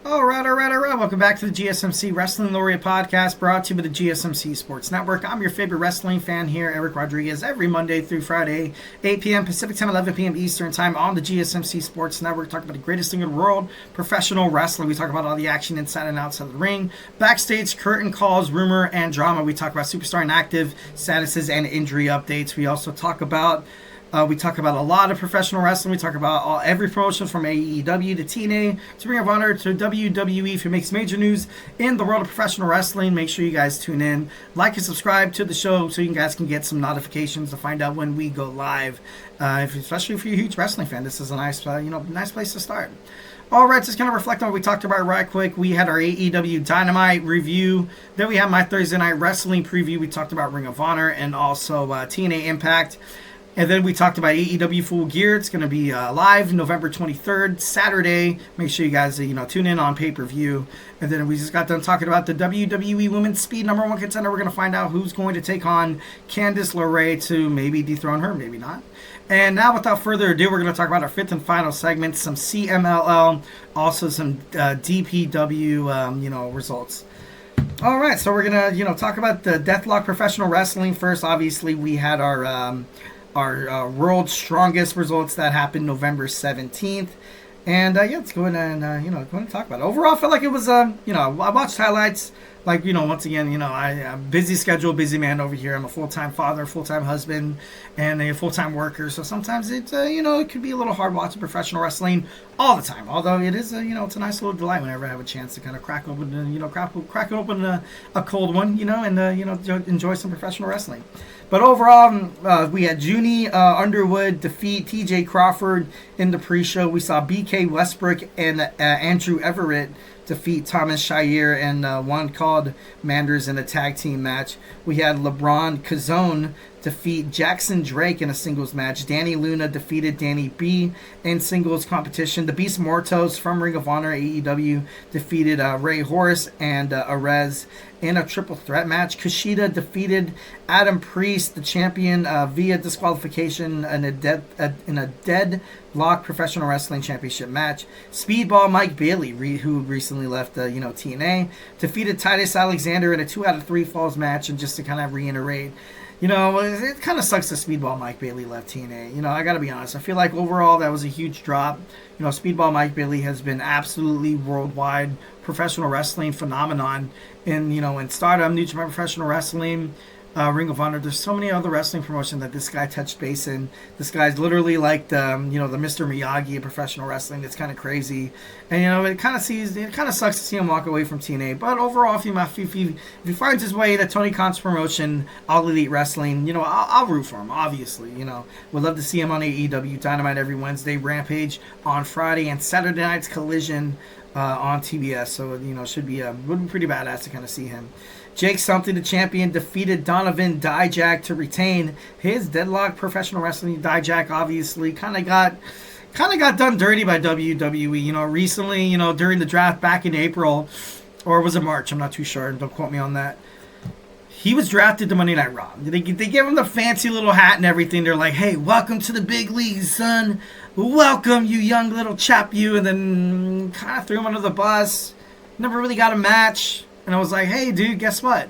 All right. Welcome back to the GSMC Wrestling Laureate podcast, brought to you by the GSMC Sports Network. I'm your favorite wrestling fan here, Eric Rodriguez, every Monday through Friday, 8 p.m. Pacific Time, 11 p.m. Eastern Time on the GSMC Sports Network. Talk about the greatest thing in the world, professional wrestling. We talk about all the action inside and outside of the ring, backstage, curtain calls, rumor, and drama. We talk about superstar and active statuses and injury updates. We also talk about a lot of professional wrestling. We talk about every promotion from AEW to TNA to Ring of Honor to WWE. If it makes major news in the world of professional wrestling, make sure you guys tune in, like and subscribe to the show so you guys can get some notifications to find out when we go live. Especially if you're a huge wrestling fan, this is a nice place to start. All right, just kind of reflect on what we talked about right quick. We had our AEW Dynamite review. Then we had my Thursday Night Wrestling preview. We talked about Ring of Honor and also TNA Impact. And then we talked about AEW Full Gear. It's going to be live November 23rd, Saturday. Make sure you guys tune in on pay-per-view. And then we just got done talking about the WWE Women's Speed #1 contender. We're going to find out who's going to take on Candice LeRae to maybe dethrone her, maybe not. And now, without further ado, we're going to talk about our fifth and final segment, some CMLL, also some DPW, results. All right, so we're going to, talk about the Deathlock Professional Wrestling first. Obviously, we had our world's strongest results that happened November 17th. And let's go ahead and talk about it. Overall, I felt like it was I watched highlights. Once again, I'm busy schedule, busy man over here. I'm a full-time father, full-time husband, and a full-time worker. So sometimes it could be a little hard watching professional wrestling all the time. Although it is, it's a nice little delight whenever I have a chance to kind of crack open a cold one, and enjoy some professional wrestling. But overall, we had Junie Underwood defeat TJ Crawford in the pre-show. We saw BK Westbrook and Andrew Everett defeat Thomas Shire and one called Manders in a tag team match. We had LeBron Cazone defeat Jackson Drake in a singles match. Danny Luna defeated Danny B in singles competition. The Beast Mortos from Ring of Honor AEW defeated Ray Horace and Arez in a triple threat match. Kushida defeated Adam Priest, the champion, via disqualification in a deadlock professional wrestling championship match. Speedball Mike Bailey, who recently left TNA, defeated Titus Alexander in a 2 out of 3 falls match. And just to kind of reiterate, it kind of sucks that Speedball Mike Bailey left TNA. I got to be honest. I feel like overall that was a huge drop. Speedball Mike Bailey has been absolutely worldwide professional wrestling phenomenon in Stardom, New Japan Professional Wrestling, Ring of Honor. There's so many other wrestling promotions that this guy touched base in. This guy's literally like the Mr. Miyagi of professional wrestling. It's kind of crazy, and it kind of sucks to see him walk away from TNA. But overall, if he finds his way to Tony Khan's promotion, All Elite Wrestling, I'll root for him. Obviously, would love to see him on AEW Dynamite every Wednesday, Rampage on Friday, and Saturday night's Collision on TBS. So would be pretty badass to kind of see him. Jake Something, the champion, defeated Donovan Dijak to retain his Deadlock Professional Wrestling. Dijak obviously kind of got done dirty by WWE. Recently, during the draft back in April, or was it March? I'm not too sure. Don't quote me on that. He was drafted to Monday Night Raw. They give him the fancy little hat and everything. They're like, "Hey, welcome to the big leagues, son. Welcome, you young little chap, you." And then kind of threw him under the bus. Never really got a match. And I was like, "Hey, dude, guess what?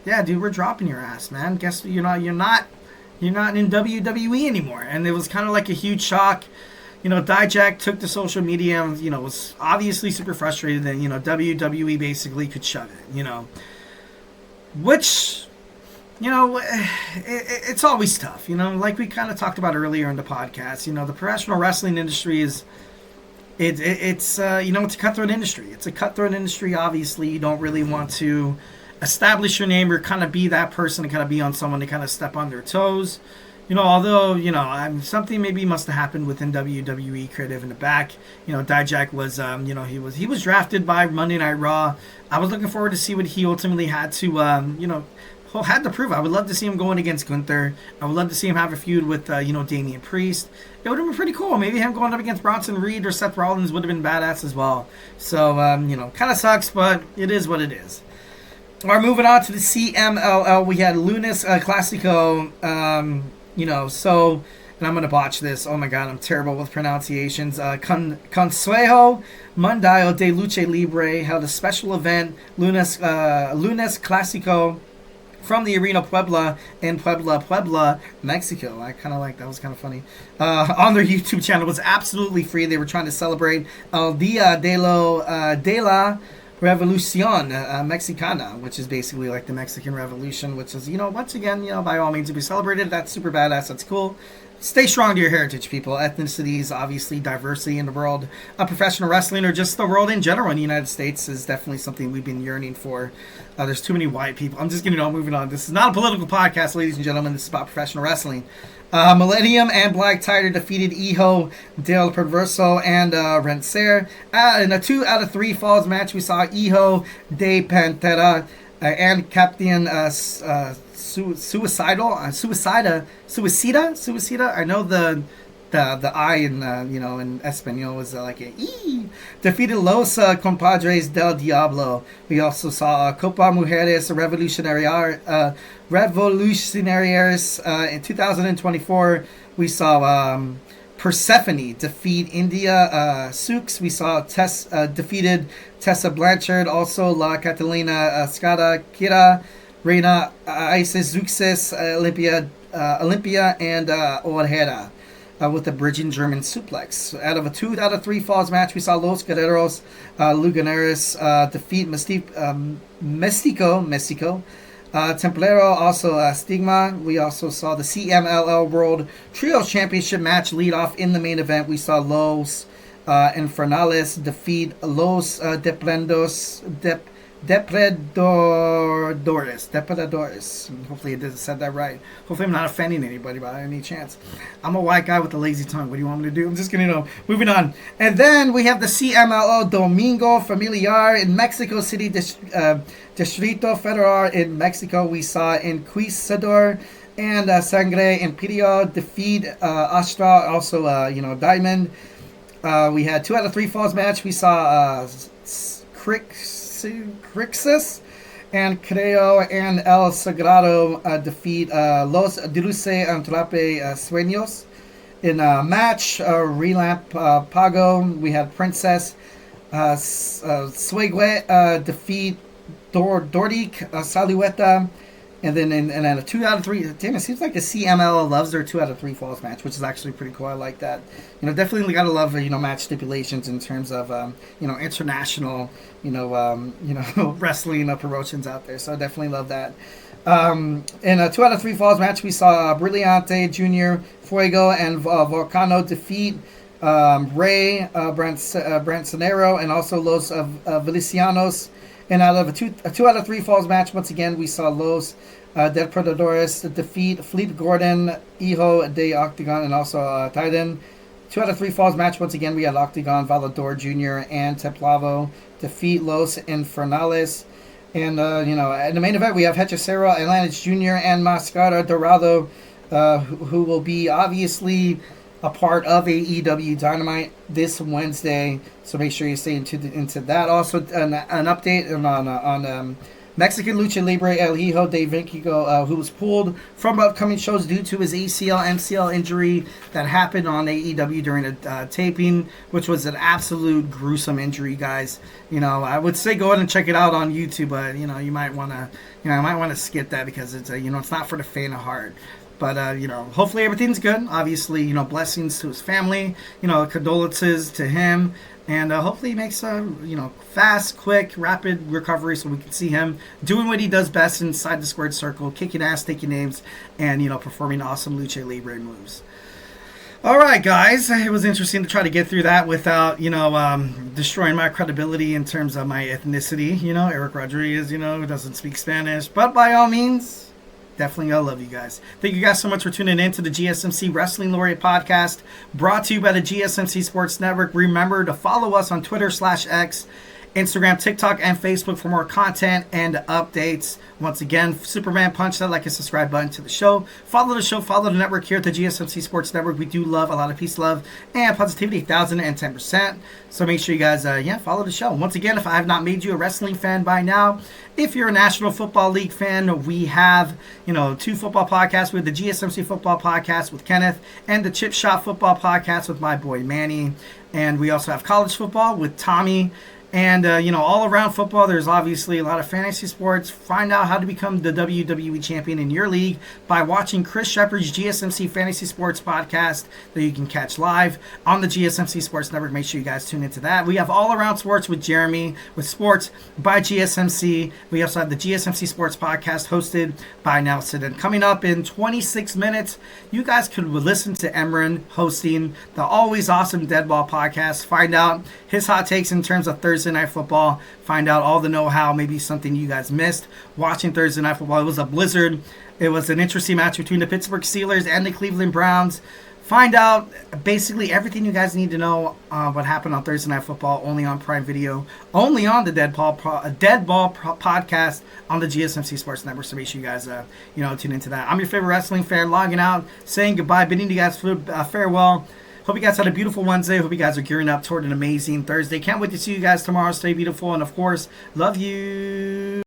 Yeah, dude, we're dropping your ass, man. Guess you're not in WWE anymore." And it was kind of like a huge shock. Dijak took to social media and was obviously super frustrated that WWE basically could shove it. Which it's always tough. Like we kind of talked about earlier in the podcast. The professional wrestling industry is. It's a cutthroat industry. It's a cutthroat industry. Obviously, you don't really want to establish your name or kind of be that person to kind of be on someone to kind of step on their toes. Although something maybe must have happened within WWE creative in the back. Dijak was he was drafted by Monday Night Raw. I was looking forward to see what he ultimately had to prove. I would love to see him going against Gunther. I would love to see him have a feud with Damian Priest. It would have been pretty cool. Maybe him going up against Bronson Reed or Seth Rollins would have been badass as well. So kind of sucks, but it is what it is. All right, moving on to the CMLL, we had Lunes Classico. So and I'm going to botch this. Oh my god, I'm terrible with pronunciations. Consejo Mundial de Lucha Libre held a special event, Lunes Classico, from the Arena Puebla in Puebla, Mexico. I kind of like that. Was kind of funny. On their YouTube channel. It was absolutely free. They were trying to celebrate El Dia de la Revolucion Mexicana, which is basically like the Mexican Revolution, which is, once again, by all means to be celebrated. That's super badass. That's cool. Stay strong to your heritage, people. Ethnicities, obviously, diversity in the world of professional wrestling, or just the world in general in the United States, is definitely something we've been yearning for. There's too many white people. I'm just getting on, moving on. This is not a political podcast, ladies and gentlemen. This is about professional wrestling. Millennium and Black Tiger defeated Hijo del Perverso and Renser. In a 2 out of 3 falls match, we saw Hijo de Pantera and Captain Suicida. I know the I in in Espanol was like a E. Defeated Los Compadres del Diablo. We also saw Copa Mujeres Revolucionarias in 2024. We saw Persephone defeat India Sux. We saw Tess defeated Tessa Blanchard. Also La Catalina Escada Kira, Reina Isis Zuxis, Olympia and Ojeda. With the bridging German suplex. Out of a 2 out of 3 falls match, we saw Los Guerreros Luganeros defeat Mexico. Templero, also Stigma. We also saw the CMLL World Trios Championship match lead off in the main event. We saw Los Infernales defeat Los Depredadores. Hopefully I said that right. Hopefully I'm not offending anybody by any chance. I'm a white guy with a lazy tongue. What do you want me to do? I'm just gonna moving on. And then we have the CMLL Domingo Familiar in Mexico City, Distrito Federal in Mexico. We saw Inquisidor and Sangre Imperio defeat Astra, also Diamond. We had 2 out of 3 falls match. We saw Crixus and Creo and El Sagrado defeat Los Dulce Antrape Sueños. In a match, Relamp Pago, we had Princess Suegue defeat Dordic Salueta. And then in a 2 out of 3, damn, it seems like the CML loves their 2 out of 3 falls match, which is actually pretty cool. I like that. Definitely gotta love match stipulations in terms of international wrestling promotions out there. So I definitely love that. In a 2 out of 3 falls match, we saw Brillante Jr., Fuego, and Volcano defeat Rey Brancenero and also Los Felicianos. And out of a 2 out of 3 falls match, once again, we saw Los Depredadores defeat Felipe Gordon, Hijo de Octagon, and also Titan. 2 out of 3 falls match, once again, we had Octagon, Valador Jr., and Templavo defeat Los Infernales. And, in the main event, we have Hechicero, Atlantis Jr., and Mascara Dorado, who will be obviously a part of AEW Dynamite this Wednesday, so make sure you stay into that. Also, an update on Mexican Lucha Libre El Hijo de Vincigo, who was pulled from upcoming shows due to his ACL, MCL injury that happened on AEW during a taping, which was an absolute gruesome injury, guys. I would say go ahead and check it out on YouTube, but you might want to skip that because it's it's not for the faint of heart. But, hopefully everything's good. Obviously, blessings to his family, condolences to him. And hopefully he makes a, fast, quick, rapid recovery so we can see him doing what he does best inside the squared circle, kicking ass, taking names, and, performing awesome Lucha Libre moves. All right, guys. It was interesting to try to get through that without, destroying my credibility in terms of my ethnicity. Eric Rodriguez, who doesn't speak Spanish. But by all means, definitely I love you guys. Thank you guys so much for tuning in to the GSMC Wrestling Laureate podcast, brought to you by the GSMC Sports Network. Remember to follow us on Twitter /X Instagram, TikTok, and Facebook for more content and updates. Once again, Superman, punch that like and subscribe button to the show. Follow the show, follow the network here at the GSMC Sports Network. We do love a lot of peace, love, and positivity, 1,010%. So make sure you guys, follow the show. Once again, if I have not made you a wrestling fan by now, if you're a National Football League fan, we have, 2 football podcasts. We have the GSMC Football Podcast with Kenneth and the Chip Shot Football Podcast with my boy Manny. And we also have college football with Tommy. And, all around football, there's obviously a lot of fantasy sports. Find out how to become the WWE champion in your league by watching Chris Shepard's GSMC Fantasy Sports podcast that you can catch live on the GSMC Sports Network. Make sure you guys tune into that. We have All Around Sports with Jeremy, with Sports by GSMC. We also have the GSMC Sports Podcast hosted by Nelson. And coming up in 26 minutes, you guys could listen to Emran hosting the always awesome Deadball podcast. Find out his hot takes in terms of Thursday Night Football. Find out all the know-how, maybe something you guys missed watching Thursday Night Football. It was a blizzard. It was an interesting match between the Pittsburgh Steelers and the Cleveland Browns. Find out basically everything you guys need to know what happened on Thursday Night Football, only on Prime Video, only on the Deadball podcast on the GSMC Sports Network. So make sure you guys, tune into that. I'm your favorite wrestling fan, logging out, saying goodbye, bidding you guys farewell. Hope you guys had a beautiful Wednesday. Hope you guys are gearing up toward an amazing Thursday. Can't wait to see you guys tomorrow. Stay beautiful. And, of course, love you.